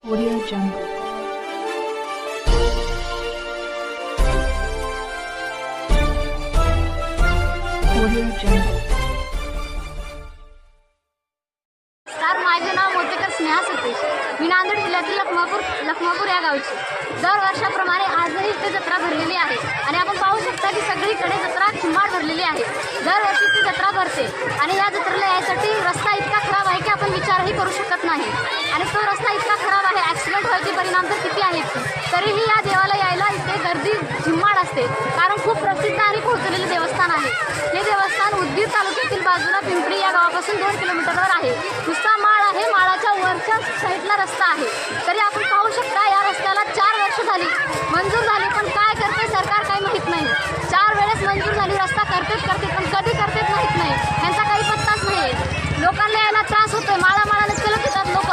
Audio Jungle. Audio Jungle. नमस्कार, माझे नाव मोतेकर स्नेहा सतीश. मी नांदेड जिल्ह्यातील लखमापूर या गावची. दरवर्षाप्रमाणे आजही इथे जत्रा भरलेली आहे आणि आपण पाहू शकता की सगळीकडे जत्रा चिंबाड भरलेली आहे. दरवर्षी ती जत्रा भरते आणि या जत्रेला यायसाठी रस्ता इतका खराब आहे की आपण विचारही करू शकत नाही. आणि तो रस्ता इतका खराब आहे, ॲक्सिडेंट व्हायचे परिणाम तर किती आहेत. तरीही या देवाला यायला इथे गर्दी झिम्माड असते, कारण खूप प्रसिद्ध आणि पोहोचलेले देवस्थान आहे. हे देवस्थान उदगीर तालुक्यातील बाजूला पिंपरी या गावापासून 2 किलोमीटरवर आहे. नुसता माळ आहे, माळाच्या वरच्या साईडला रस्ता आहे. तरी आपण पाहू शकता या रस्त्याला 4 वर्ष झाली, मंजूर झाली, पण काय करते सरकार काही माहीत नाही. 4 वेळेस मंजूर झाली, रस्ता करते पण कधी करतेच माहीत नाही. यांचा काही पत्ताच नाही. लोकांना यायला त्रास होतोय, माळाने चलत येतात लोक.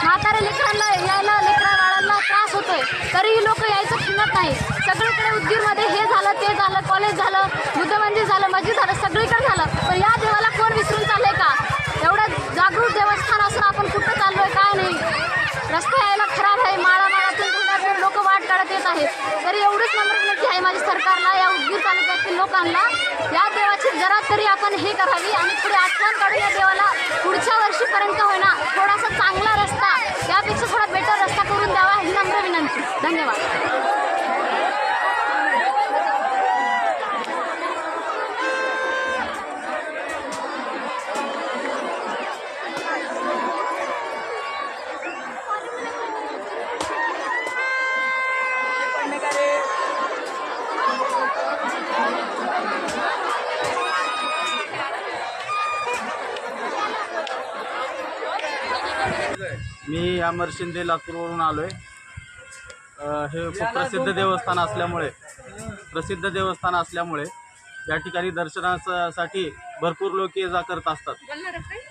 म्हातारे लेकरांना यायला बाळांना त्रास होतोय, तरीही लोक यायचं फिरत नाही. सगळीकडे उदगीरमध्ये हे झालं ते झालं, कॉलेज झालं, बुद्ध मंदिर झालं, मस्जिद झालं, सगळीकडे झालं. पण या देवाला कोण विसरून चाललंय का? एवढं जागृत देवस्थान असून आपण कुठं चाललोय काय नाही. रस्ता यायला खराब आहे, माळातून लोक वाट काढत येत आहेत. तरी एवढीच नम्र विनंती आहे माझी सरकारला, या उदगीर तालुक्यातील लोकांना या देवाची जरा तरी आपण हे करावी आणि थोडी आठवण काढून या देवाला पुढच्या वर्षीपर्यंत होईना थोडासा चांगला रस्ता, यापेक्षा थोडा बेटर रस्ता करून द्यावा ही नम्र विनंती. धन्यवाद. मी अमर शिंदे लातूरवरून आलो आहे. हे खूप प्रसिद्ध देवस्थान असल्यामुळे या ठिकाणी दर्शनासाठी भरपूर लोक ये जा करत असतात.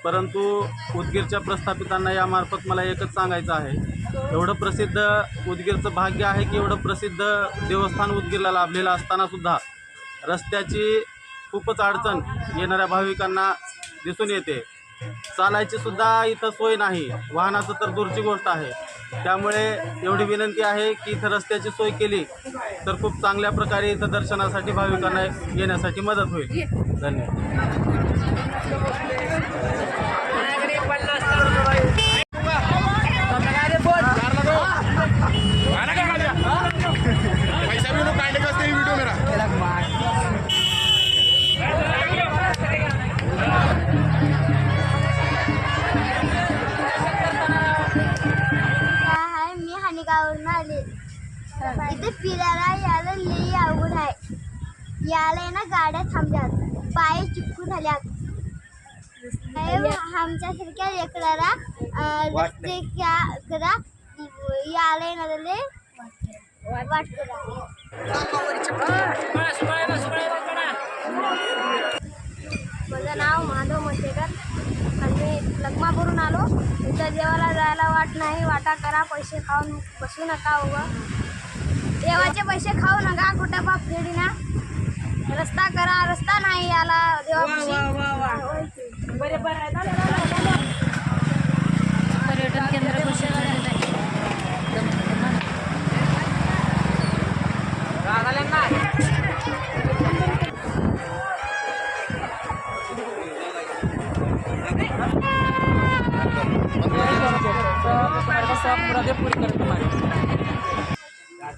परंतु उदगीरच्या प्रस्थापितांना यामार्फत मला एकच सांगायचं आहे, एवढं प्रसिद्ध उदगीरचं भाग्य आहे की एवढं प्रसिद्ध देवस्थान उदगीरला लाभलेलं असतानासुद्धा रस्त्याची खूपच अडचण येणाऱ्या भाविकांना दिसून येते. चालायची सुद्धा इथं सोय नाही, वाहनाचं तर दूरची गोष्ट आहे. त्यामुळे एवढी विनंती आहे की इथं रस्त्याची सोय केली तर खूप चांगल्या प्रकारे इथं दर्शनासाठी भाविकांना येण्यासाठी मदत होईल. धन्यवाद. गावरून आले. इथे फिरायला यायला लई अवघड आहे. यायला ना गाड्या थांबल्यात, पाय चिपकू झाल्यात. आमच्यासारख्या लेकराला रस्ते करा यायला ना वाट करा. माझं नाव माधव मटेकर. आम्ही लखमापूरहून आलो. इथं देवाला जायला वाट नाही, वाटा करा. पैसे खाऊन बसू नका, उभं देवाचे पैसे खाऊ नका. कुठं बाप फेडी ना, रस्ता करा. रस्ता नाही याला देवापाशी. पर्यटन केंद्र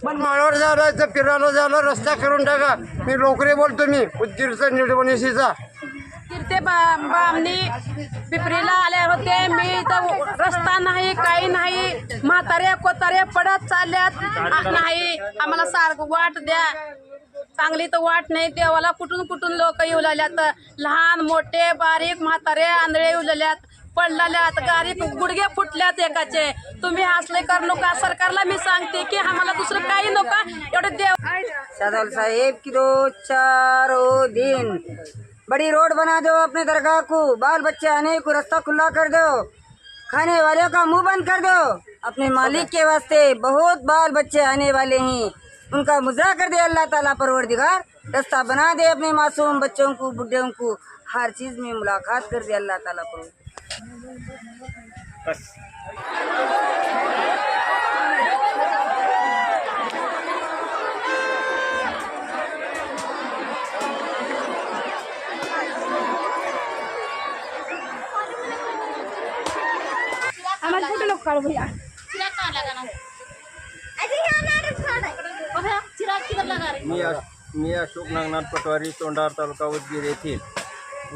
पण माळावर झालं तर फिरायला झालं, रस्ता करून टाका. मी लोकरे बोलतो, मी उदगीरचा निडवणीशीचा. आम्ही पिपरीला आले होते. मी इथं रस्ता नाही, काही नाही. म्हातारे कोतारे पडत चालल्यात नाही. आम्हाला सारखं वाट द्या, चांगली तर वाट नाही. देवाला कुठून लोक येऊ लागल्यात, लहान मोठे बारीक म्हातारे आंधळे येऊ लागल्यात, पडलेल्यात, गाडी गुडघे फुटल्यात एकाचे. तुम्ही असले कर नका. सरकारला मी सांगते की आम्हाला दुसरं काही नका. एवढे देव शादल साहेब की 2-4 दिन बड़ी रोड बना दो अपने दरगाह को, बाल बच्चे आने को रास्ता खुला कर दो, खाने वाले का मुंह बंद कर दो. अपने मालिक के वास्ते बहुत बाल बच्चे आने वाले हैं, उनका मुजरा कर दे अल्लाह ताला परवरदिगार. रास्ता बना दे अपने मासूम बच्चों को, बुढ़ों को, हर चीज में मुलाकात कर दे अल्लाह ताला को. बस चिराग कहाँ लगाना अबे चिराग किधर लगा रहे मी अशोक नागनाथ पटवारी तोंडार तालुका उदगीर येथील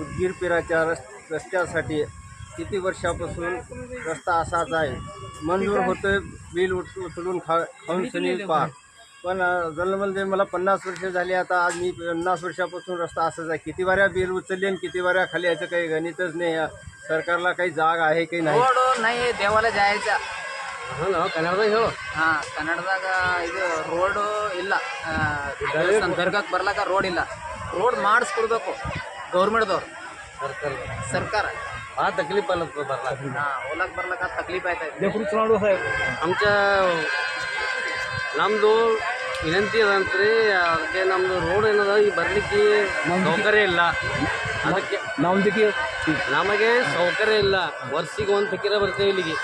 उदगीर पिराच्या रस्त्यासाठी किती वर्षापासून रस्ता असाच आहे. मंजूर होतं बिल उचलून खाऊन सनी पार, पण जन्ममध्ये मला 50 वर्ष झाली. आता आज मी 50 वर्षापासून रस्ता असाच आहे. किती वाऱ्या बिल उचलले आणि किती वाऱ्या खाली याचं काही गणितच नाही. सरकारला काही जाग आहे की नाही. ರೋಡ್ ನೈ ದೇವಾಲಯ ಜಾಯ್ತ ಕನ್ನಡದಾಗ ಹೇಳು ಹಾಂ ಕನ್ನಡದಾಗ ಇದು ರೋಡು ಇಲ್ಲ ದರ್ಗಾಕ್ಕೆ ಬರ್ಲಾಕ ರೋಡ್ ಇಲ್ಲ. ರೋಡ್ ಮಾಡಿಸ್ಕೊಡ್ಬೇಕು ಗೌರ್ಮೆಂಟ್ದವ್ರು ಸರ್ಕಾರ हा तकलीफ आलं बरला ಹಾಂ ಹೋಲಕ್ ಬರ್ಲಾಕ ತಕ್ಲೀಫ್ ಆಯ್ತಾ आमच्या ನಮ್ಮದು ವಿನಂತಿ ಅದಂತ್ರಿ. ಅದಕ್ಕೆ ನಮ್ಮದು ರೋಡ್ ಏನದ ಈ ಬರಲಿಕ್ಕೆ ಸೌಕರ್ಯ ಇಲ್ಲ. ಅದಕ್ಕೆ ನಮಗೆ ಸೌಕರ್ಯ ಇಲ್ಲ. ವರ್ಷಿಗೆ ಒಂದು ಫಕೀರ ಬರ್ತೇವೆ ಇಲ್ಲಿಗೆ.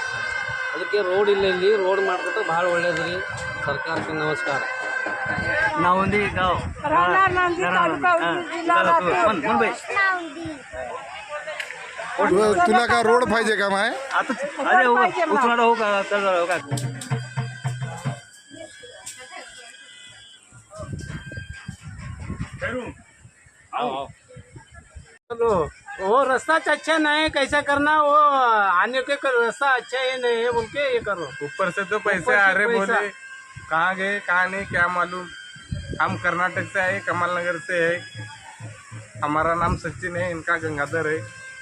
ಅದಕ್ಕೆ ರೋಡ್ ಇಲ್ಲ. ಇಲ್ಲಿ ರೋಡ್ ಮಾಡಿಕೊಟ್ರೆ ಭಾಳ ಒಳ್ಳೇದು ರೀ. ಸರ್ಕಾರಕ್ಕೆ ನಮಸ್ಕಾರ. नावंदी गाव मुंबई. तुला का रोड पाहिजे का माय? आता अरे उचलणार हो का हो का वो रास्ता अच्छा नहीं, कैसा करना? वो आने के रास्ता अच्छा है नहीं है बोल के ये करो. ऊपर से तो पैसे आ रहे बोले, कहाँ गए कहाँ नहीं क्या मालूम. हम कर्नाटक से है, कमल नगर से है. हमारा नाम सचिन है, इनका गंगाधर है.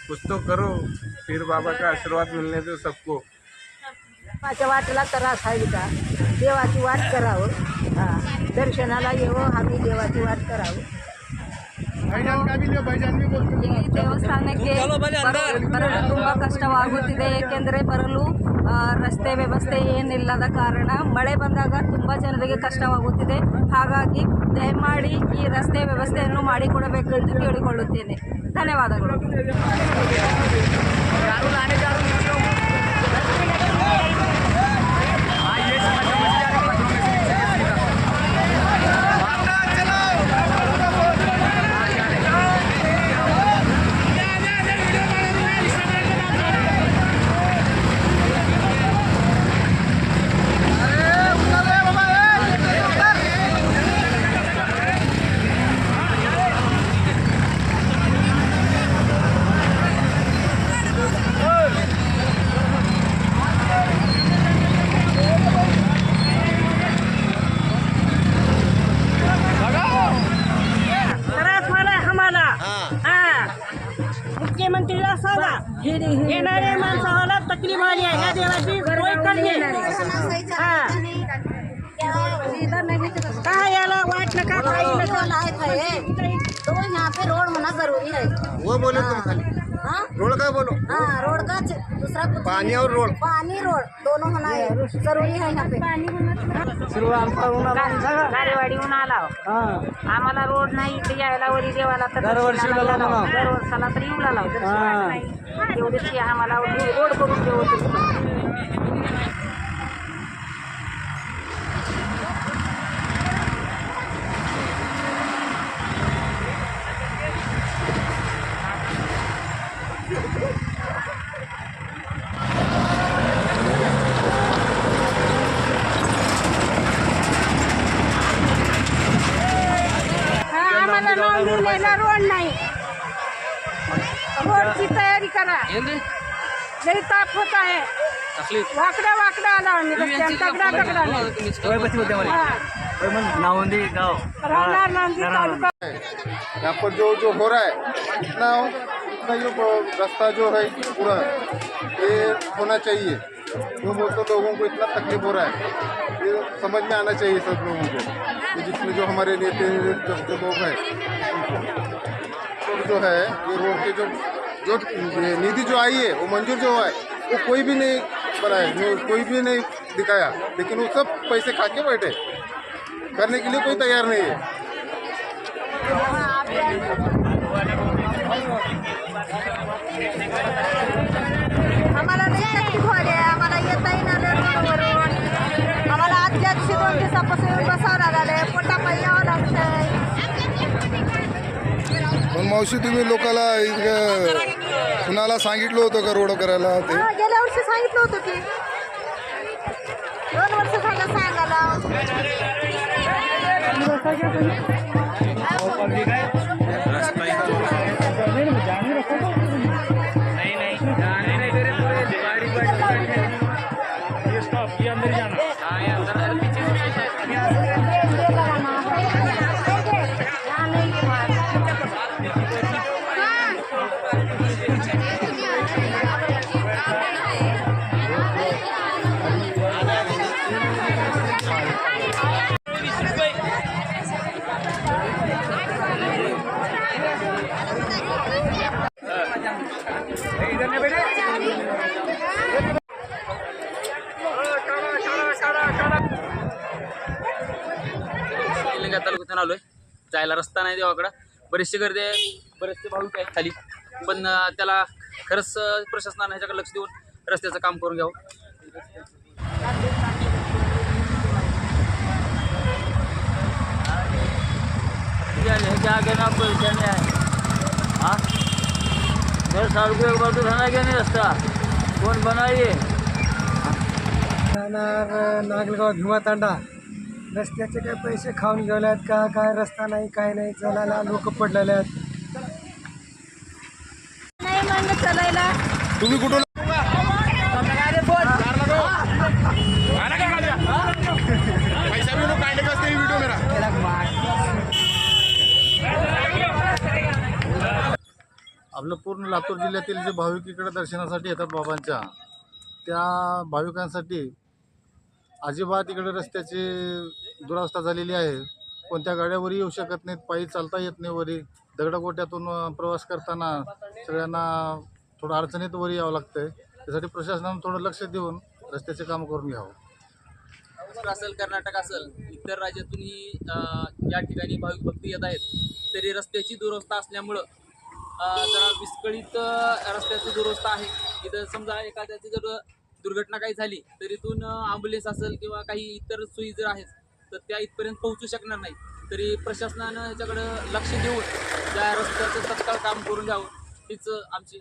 कुछ तो करो, पीर बाबा का आशीर्वाद मिलने दो सबको. वाटेला त्रास आहे का? देवाची वाट करावं. हां दर्शनाला येवं, आम्ही देवाची वाट करावं. ದೇವಸ್ಥಾನಕ್ಕೆ ಬರಲು ತುಂಬ ಕಷ್ಟವಾಗುತ್ತಿದೆ. ಏಕೆಂದರೆ ಬರಲು ರಸ್ತೆ ವ್ಯವಸ್ಥೆ ಏನಿಲ್ಲದ ಕಾರಣ ಮಳೆ ಬಂದಾಗ ತುಂಬ ಜನರಿಗೆ ಕಷ್ಟವಾಗುತ್ತಿದೆ. ಹಾಗಾಗಿ ದಯಮಾಡಿ ಈ ರಸ್ತೆ ವ್ಯವಸ್ಥೆಯನ್ನು ಮಾಡಿಕೊಡಬೇಕೆಂದು ಕೇಳಿಕೊಳ್ಳುತ್ತೇನೆ. ಧನ್ಯವಾದಗಳು. मुख्यमंत्रीला सांगा, येणाऱ्या माणसाला तकलीफ आली आहे. या देवाची सोय करणे. कहा याला वाट नका काही नका. तो यहाँ पे रोड होना जरूरी है. वो बोलो तुम खाली. हाँ रोड का बोलो. हाँ रोड का दूसरा कुछ पानी और रोड. पानी रोड दोनों होना है जरूरी है यहाँ पे. गारेवाडीहून आला. आम्हाला रोड नाही इथे यायला वरी देवाला तर दरवर्षाला तरी येऊ लागला. एवढीच आम्हाला रोड करून देऊ. आम्हाला नाव लिहिलेला रोड नाही. रोडची तयारी करा. लई ताप होत आहे. वाकडा वाकडा आला आम्ही रस्त्याने. तगडा तगडा नावंदी गाव राहणार नांदी तालुका. यहाँ पर जो हो रहा है इतना ये रास्ता जो है पूरा ये होना चाहिए. वो तो लोगों को इतना तकलीफ हो रहा है, ये समझ में आना चाहिए सब लोगों को. तो जिसमें जो हमारे नेता जो लोग हैं तो जो है ये रोड के जो निधि जो आई है वो मंजूर जो है वो कोई भी नहीं बनाया, कोई भी नहीं दिखाया. लेकिन वो सब पैसे खा के बैठे, करने के लिए कोई तैयार नहीं है. आम्हाला लई तकलीफ व्हायली आहे. आम्हाला येता येणार रोडवरून. आम्हाला आजच्या 2 दिवसापासून बसावं लागलं. पोटापायी यावं लागतंय. पण मावशी तुम्ही लोकाला कुणाला सांगितलं होतं का रोड करायला? गेल्या वर्षी सांगितलं होतं की तालुक्यातून आलोय. जायला रस्ता नाही देवाकडं. बरेचसे गर्दी आहे, बरेचसे भाविक आहेत खाली, पण त्याला खरंच प्रशासनाने ह्याच्याकडे लक्ष देऊन रस्त्याचं काम करून घ्यावं. आगे ना परेशानी आहे. हाँ मेरे साल को एक बार तो खाना क्या नहीं रास्ता कौन बनाइए. नागलगाव भीमा तांडा रस्त्याचे काय पैसे खाऊन गेल्यात का काय रस्ता नाही काय नाही चालायला लोक पडलेले आहेत. नाही म्हणलं चालायला. तुम्ही कुठून पैसा भी लोग कांडे करते व्हिडिओ मेरा. आपलं पूर्ण लातूर जिल्ह्यातील जे भाविक इकडे दर्शनासाठी येतात बाबांच्या, त्या भाविकांसाठी अजिबात इकडे रस्त्याची दुरावस्था झालेली आहे. कोणत्या गाड्यावरही येऊ शकत नाहीत, पायी चालता येत नाही. वरी दगडागोट्यातून प्रवास करताना सगळ्यांना थोडं अडचणीत वरी यावं लागतं आहे. त्यासाठी प्रशासनानं थोडं लक्ष देऊन रस्त्याचे काम करून घ्यावं. असेल कर्नाटक असेल इतर राज्यातूनही या ठिकाणी भाविक भक्ती येत आहेत, तरी रस्त्याची दुरवस्था असल्यामुळं जरा विस्कळीत रस्त्याची दुरवस्था आहे. इथं समजा एखाद्याची जर दुर्घटना काही झाली तर इथून ॲम्ब्युलन्स असेल किंवा काही इतर सोयी जर आहेत तर त्या इथपर्यंत पोहोचू शकणार नाही. तरी प्रशासनानं ह्याच्याकडं लक्ष देऊन त्या रस्त्याचं तत्काळ काम करून घ्यावं हीच आमची